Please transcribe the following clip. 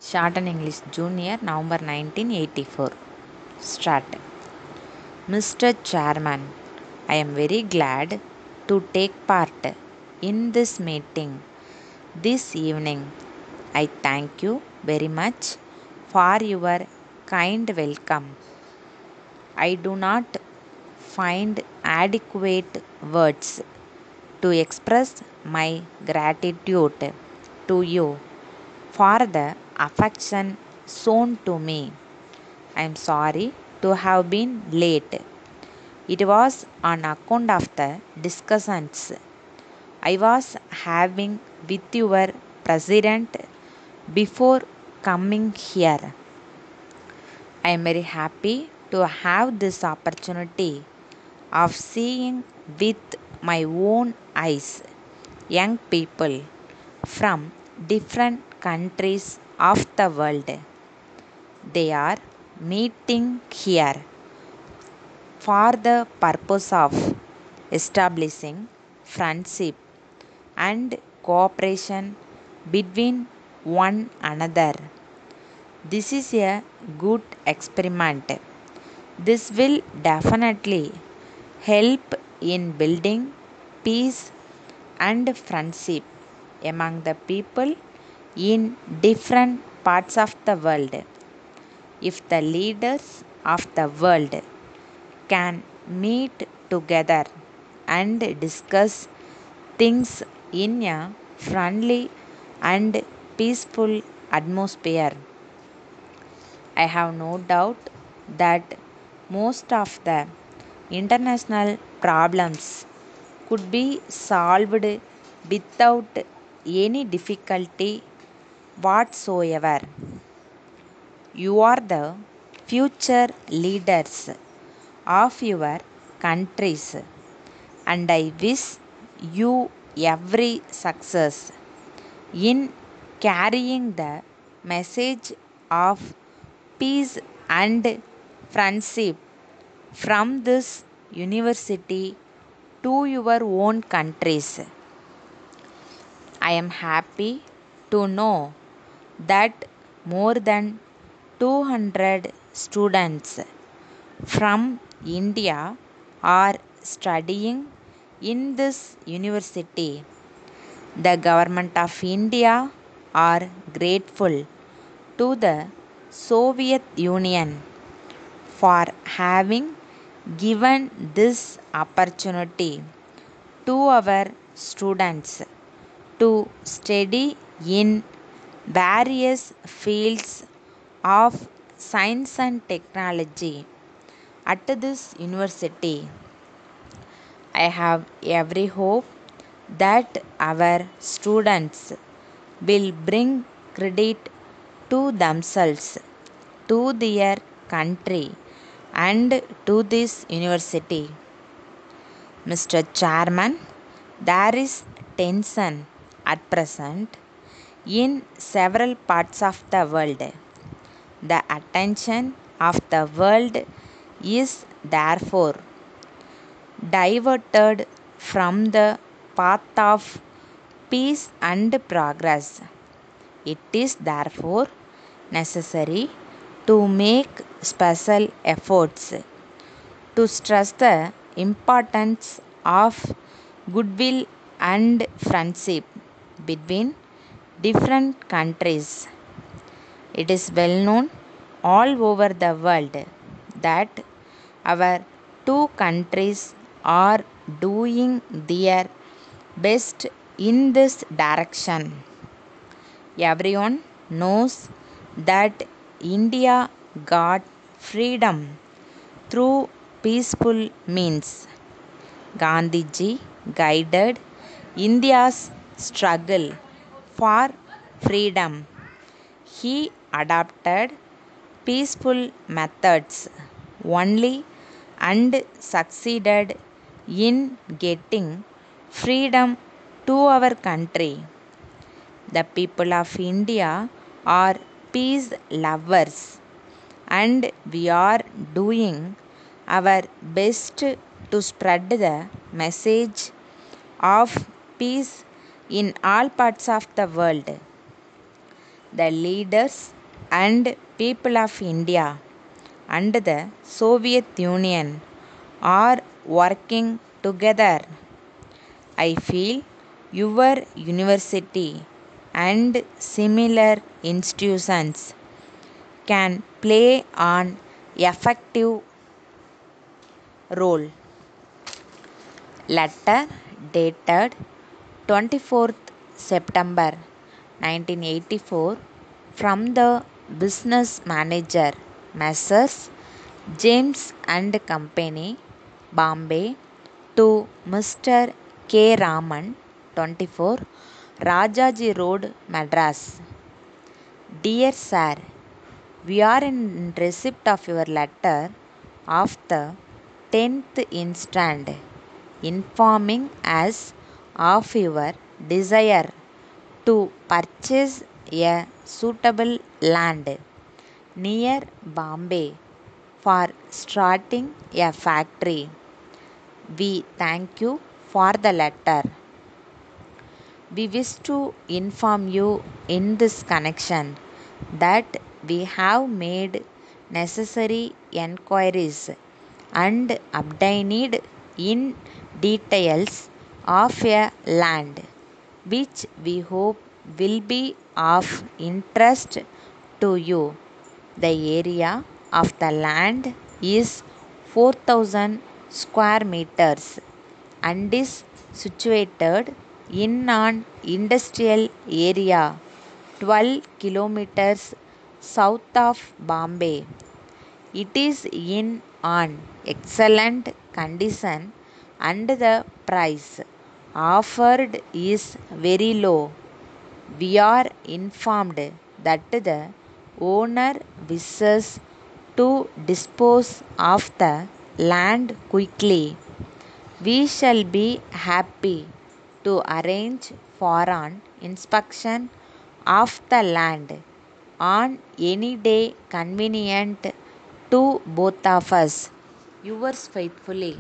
Shorten English Junior, November 1984. Start. Mr. Chairman, I am very glad to take part in this meeting this evening. I thank you very much for your kind welcome. I do not find adequate words to express my gratitude to you for the affection shown to me. I am sorry to have been late. It was on account of the discussions I was having with your president before coming here. I am very happy to have this opportunity of seeing with my own eyes young people from different countries of the world. They are meeting here for the purpose of establishing friendship and cooperation between one another. This is a good experiment. This will definitely help in building peace and friendship among the people in different parts of the world. If the leaders of the world can meet together and discuss things in a friendly and peaceful atmosphere, I have no doubt that most of the international problems could be solved without any difficulty whatsoever. You are the future leaders of your countries, and I wish you every success in carrying the message of peace and friendship from this university to your own countries. I am happy to know that more than 200 students from India are studying in this university. The government of India are grateful to the Soviet Union for having given this opportunity to our students to study in various fields of science and technology at this university. I have every hope that our students will bring credit to themselves, to their country, and to this university. Mr. Chairman, there is tension at present in several parts of the world. The attention of the world is therefore diverted from the path of peace and progress. It is therefore necessary to make special efforts to stress the importance of goodwill and friendship between different countries. It is well known all over the world that our two countries are doing their best in this direction. Everyone knows that India got freedom through peaceful means. Gandhiji guided India's struggle for freedom. He adopted peaceful methods only and succeeded in getting freedom to our country. The people of India are peace lovers, and we are doing our best to spread the message of peace in all parts of the world. The leaders and people of India and the Soviet Union are working together. I feel your university and similar institutions can play an effective role. Letter dated 24th September 1984 from the business manager Messrs. James and Company, Bombay, to Mr. K. Raman, 24, Rajaji Road, Madras. Dear Sir, we are in receipt of your letter of the 10th instant, informing us of your desire to purchase a suitable land near Bombay for starting a factory. We thank you for the letter. We wish to inform you in this connection that we have made necessary enquiries and obtained in details of a land which we hope will be of interest to you. The area of the land is 4,000 square meters and is situated in an industrial area 12 kilometers south of Bombay. It is in an excellent condition and the price offered is very low. We are informed that the owner wishes to dispose of the land quickly. We shall be happy to arrange for an inspection of the land on any day convenient to both of us. Yours faithfully,